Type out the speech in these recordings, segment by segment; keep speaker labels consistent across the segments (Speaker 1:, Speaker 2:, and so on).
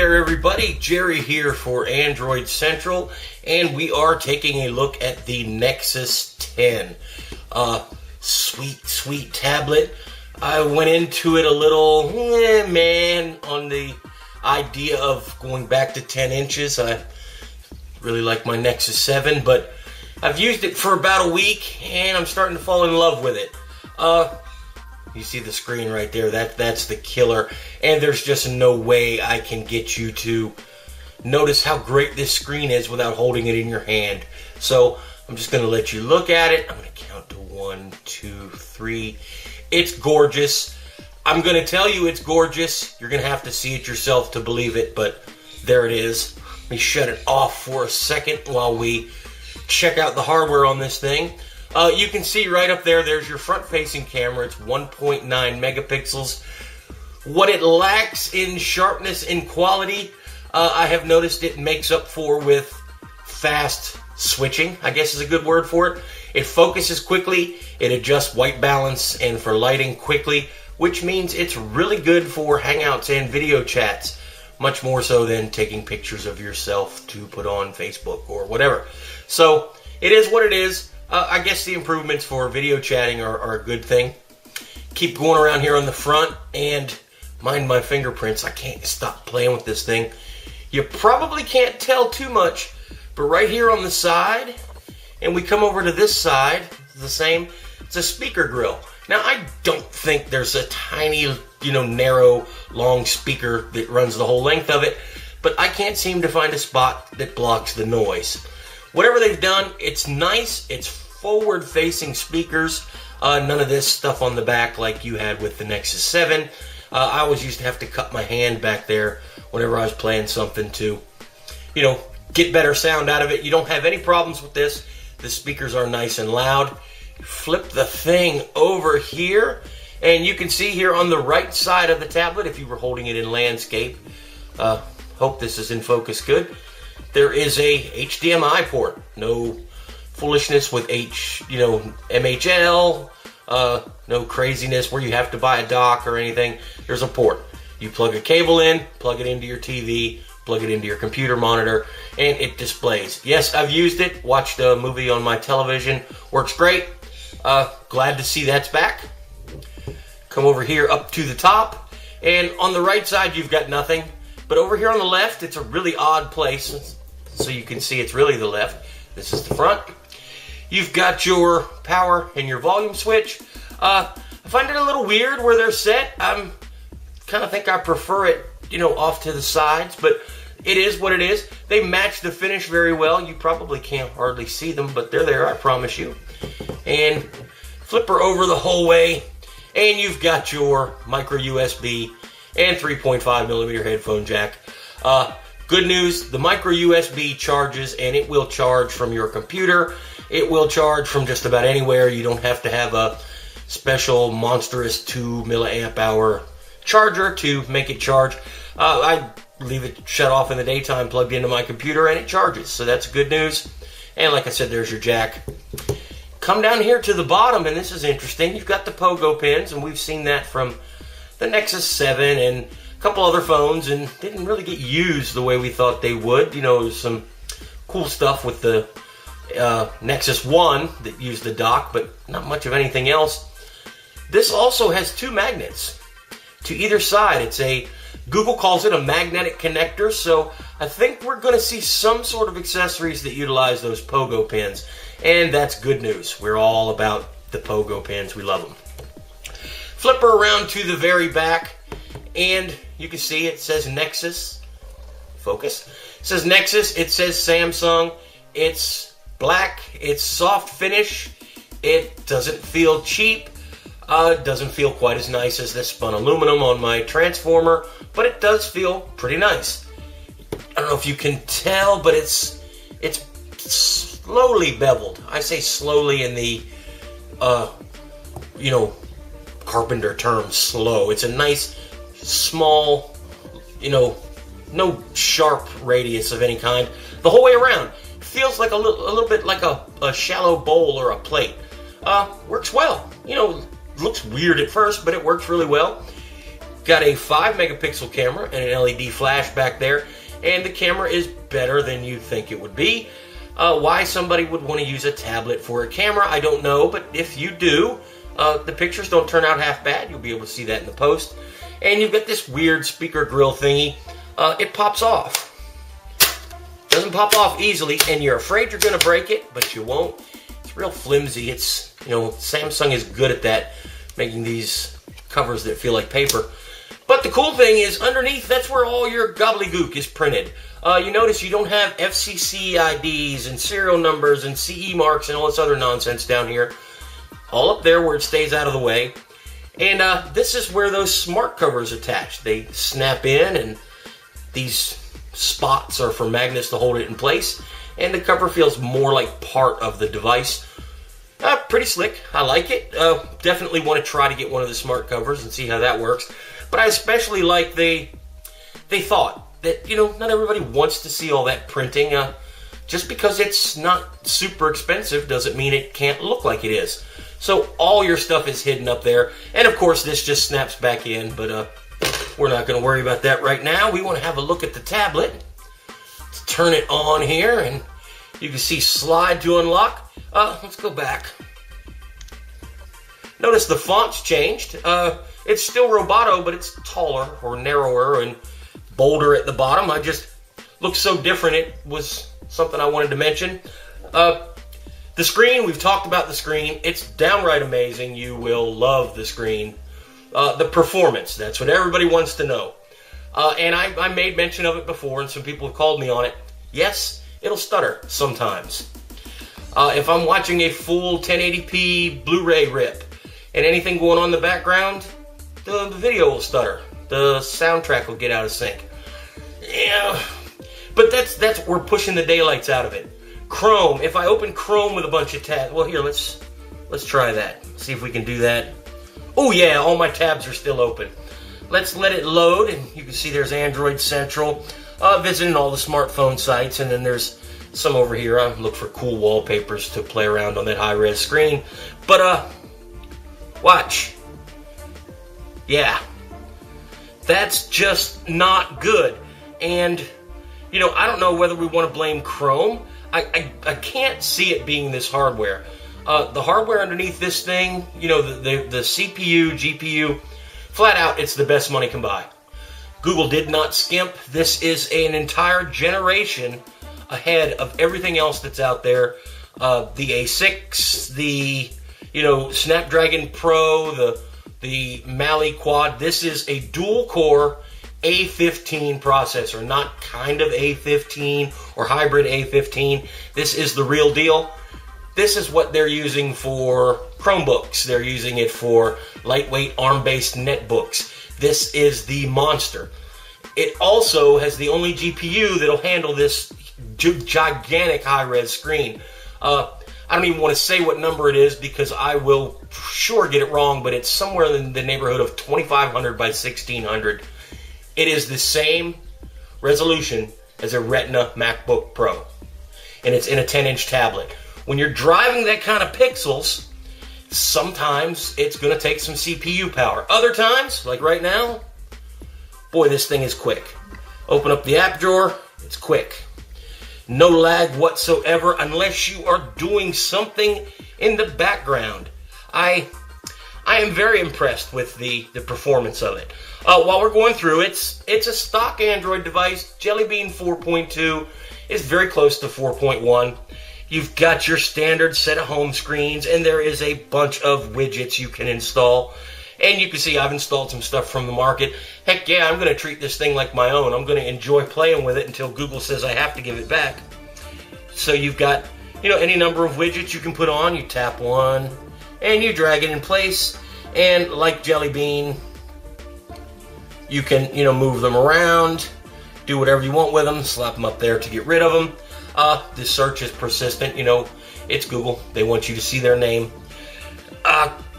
Speaker 1: there everybody, Jerry here for Android Central, and we are taking a look at the Nexus 10. Sweet tablet. I went into it a little, on the idea of going back to 10 inches. I really like my Nexus 7, but I've used it for about a week, and I'm starting to fall in love with it. You see the screen right there, that's the killer, and there's just no way I can get you to notice how great this screen is without holding it in your hand. So I'm just going to let you look at it. I'm going to count to 1, 2, 3. It's gorgeous. I'm going to tell you it's gorgeous. You're going to have to see it yourself to believe it, but there it is. Let me shut it off for a second while we check out the hardware on this thing. You can see right up there, there's your front-facing camera. It's 1.9 megapixels. What it lacks in sharpness and quality, I have noticed it makes up for with fast switching, I guess is a good word for it. It focuses quickly, it adjusts white balance and for lighting quickly, which means it's really good for hangouts and video chats, much more so than taking pictures of yourself to put on Facebook or whatever. So, it is what it is. I guess the improvements for video chatting are a good thing. Keep going around here on the front, and mind my fingerprints. I can't stop playing with this thing. You probably can't tell too much, but right here on the side, and we come over to this side, the same, it's a speaker grill. Now, I don't think there's a tiny, narrow, long speaker that runs the whole length of it, but I can't seem to find a spot that blocks the noise. Whatever they've done, it's nice. It's forward-facing speakers. None of this stuff on the back like you had with the Nexus 7. I always used to have to cut my hand back there whenever I was playing something to, get better sound out of it. You don't have any problems with this. The speakers are nice and loud. Flip the thing over here, and you can see here on the right side of the tablet, if you were holding it in landscape, hope this is in focus good, there is a HDMI port. No foolishness with MHL, no craziness where you have to buy a dock or anything. There's a port. You plug a cable in, plug it into your TV, plug it into your computer monitor, and it displays. Yes, I've used it, watched a movie on my television, works great. Glad to see that's back. Come over here up to the top, and on the right side you've got nothing, but over here on the left it's a really odd place, so you can see it's really the left. This is the front. You've got your power and your volume switch. I find it a little weird where they're set. I kind of think I prefer it, off to the sides, but it is what it is. They match the finish very well. You probably can't hardly see them, but they're there, I promise you. And flip her over the whole way, and you've got your micro USB and 3.5 millimeter headphone jack. Good news, the micro USB charges, and it will charge from your computer. It will charge from just about anywhere. You don't have to have a special monstrous 2 milliamp hour charger to make it charge. I leave it shut off in the daytime, plugged into my computer, and it charges. So that's good news. And like I said, there's your jack. Come down here to the bottom, and this is interesting. You've got the pogo pins, and we've seen that from the Nexus 7 and a couple other phones, and didn't really get used the way we thought they would. There's some cool stuff with the Nexus 1 that used the dock, but not much of anything else. This also has 2 magnets to either side. Google calls it a magnetic connector, so I think we're going to see some sort of accessories that utilize those pogo pins, and that's good news. We're all about the pogo pins. We love them. Flip her around to the very back, and you can see it says Nexus. Focus. It says Nexus. It says Samsung. It's black. It's soft finish. It doesn't feel cheap. It doesn't feel quite as nice as this spun aluminum on my transformer, but it does feel pretty nice. I don't know if you can tell, but it's slowly beveled. I say slowly in the, carpenter term, slow. It's a nice, small, no sharp radius of any kind. The whole way around. Feels like a little bit like a shallow bowl or a plate. Works well. Looks weird at first, but it works really well. Got a 5 megapixel camera and an LED flash back there, and the camera is better than you think it would be. Why somebody would want to use a tablet for a camera, I don't know, but if you do, the pictures don't turn out half bad. You'll be able to see that in the post. And you've got this weird speaker grill thingy. It pops off. Doesn't pop off easily, and you're afraid you're going to break it, but you won't. It's real flimsy. It's, Samsung is good at that, making these covers that feel like paper. But the cool thing is, underneath, that's where all your gobbledygook is printed. You notice you don't have FCC IDs and serial numbers and CE marks and all this other nonsense down here. All up there where it stays out of the way. And this is where those smart covers attach. They snap in, and these spots are for magnets to hold it in place. And the cover feels more like part of the device. Pretty slick. I like it. Definitely want to try to get one of the smart covers and see how that works. But I especially like they thought that, not everybody wants to see all that printing. Just because it's not super expensive doesn't mean it can't look like it is. So all your stuff is hidden up there. And of course this just snaps back in, but we're not going to worry about that right now. We want to have a look at the tablet. Let's turn it on here, and you can see slide to unlock. Let's go back. Notice the font's changed. It's still Roboto, but it's taller or narrower and bolder at the bottom. I just looked so different. It was something I wanted to mention. The screen, we've talked about the screen. It's downright amazing. You will love the screen. The performance, that's what everybody wants to know. And I made mention of it before, and some people have called me on it. Yes, it'll stutter sometimes. If I'm watching a full 1080p Blu-ray rip and anything going on in the background, the video will stutter. The soundtrack will get out of sync. Yeah, but that's we're pushing the daylights out of it. Chrome. If I open Chrome with a bunch of tabs, well, here let's try that. See if we can do that. Oh yeah, all my tabs are still open. Let's let it load, and you can see there's Android Central, visiting all the smartphone sites, and then there's some over here. I look for cool wallpapers to play around on that high-res screen. But watch. Yeah, that's just not good. And I don't know whether we want to blame Chrome. I can't see it being this hardware. The hardware underneath this thing, the CPU, GPU, flat out, it's the best money can buy. Google did not skimp. This is an entire generation ahead of everything else that's out there. The A6, the Snapdragon Pro, the Mali Quad. This is a dual-core A15 processor, not kind of A15 or hybrid A15. This is the real deal. This is what they're using for Chromebooks. They're using it for lightweight ARM-based netbooks. This is the monster. It also has the only GPU that'll handle this gigantic high-res screen. I don't even want to say what number it is because I will sure get it wrong, but it's somewhere in the neighborhood of 2500 by 1600. It is the same resolution as a Retina MacBook Pro, and it's in a 10-inch tablet. When you're driving that kind of pixels, sometimes it's going to take some CPU power. Other times, like right now, boy, this thing is quick. Open up the app drawer, it's quick. No lag whatsoever unless you are doing something in the background. I am very impressed with the performance of it. While we're going through, it's a stock Android device. Jelly Bean 4.2 is very close to 4.1. You've got your standard set of home screens, and there is a bunch of widgets you can install. And you can see I've installed some stuff from the market. Heck yeah, I'm going to treat this thing like my own. I'm going to enjoy playing with it until Google says I have to give it back. So you've got, any number of widgets you can put on. You tap one, and you drag it in place. And like Jelly Bean, you can, move them around, do whatever you want with them, slap them up there to get rid of them. The search is persistent. It's Google. They want you to see their name.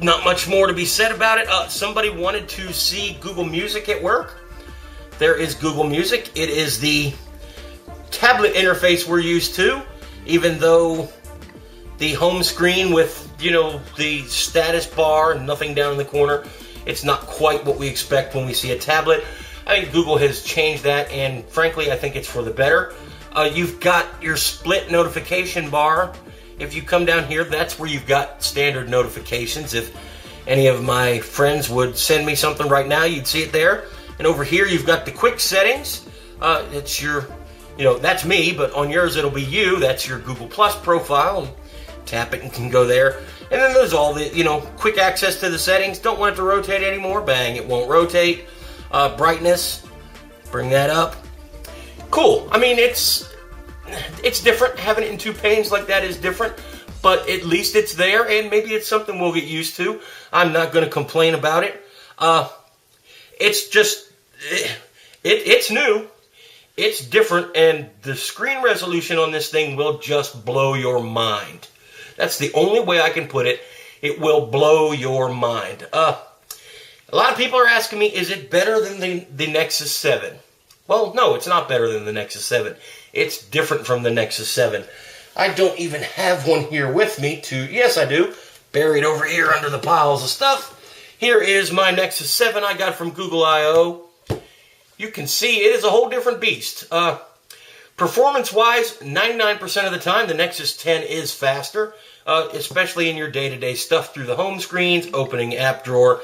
Speaker 1: Not much more to be said about it. Somebody wanted to see Google Music at work. There is Google Music. It is the tablet interface we're used to, even though the home screen with, the status bar and nothing down in the corner It's not quite what we expect when we see a tablet. I think Google has changed that, and frankly, I think it's for the better. You've got your split notification bar. If you come down here, that's where you've got standard notifications. If any of my friends would send me something right now, you'd see it there. And over here, you've got the quick settings. It's your, that's me, but on yours, it'll be you. That's your Google Plus profile. Tap it and can go there. And then there's all the, quick access to the settings. Don't want it to rotate anymore. Bang, it won't rotate. Brightness, bring that up. Cool. I mean, it's different. Having it in two panes like that is different, but at least it's there, and maybe it's something we'll get used to. I'm not going to complain about it. It's just, it's new. It's different, and the screen resolution on this thing will just blow your mind. That's the only way I can put it. It will blow your mind. A lot of people are asking me, is it better than the Nexus 7? Well, no, it's not better than the Nexus 7. It's different from the Nexus 7. I don't even have one here with me yes, I do, buried over here under the piles of stuff. Here is my Nexus 7 I got from Google I.O. You can see it is a whole different beast. Performance-wise, 99% of the time, the Nexus 10 is faster, especially in your day-to-day stuff through the home screens, opening app drawer.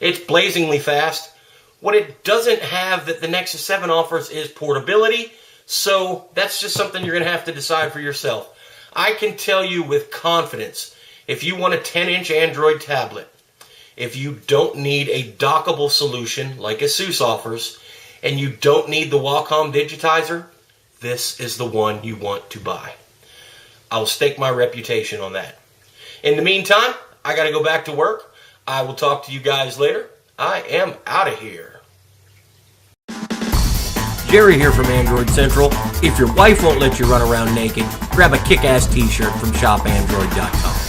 Speaker 1: It's blazingly fast. What it doesn't have that the Nexus 7 offers is portability, so that's just something you're going to have to decide for yourself. I can tell you with confidence, if you want a 10-inch Android tablet, if you don't need a dockable solution like ASUS offers, and you don't need the Wacom digitizer, this is the one you want to buy. I'll stake my reputation on that. In the meantime, I got to go back to work. I will talk to you guys later. I am out of here. Jerry here from Android Central. If your wife won't let you run around naked, grab a kick-ass t-shirt from shopandroid.com.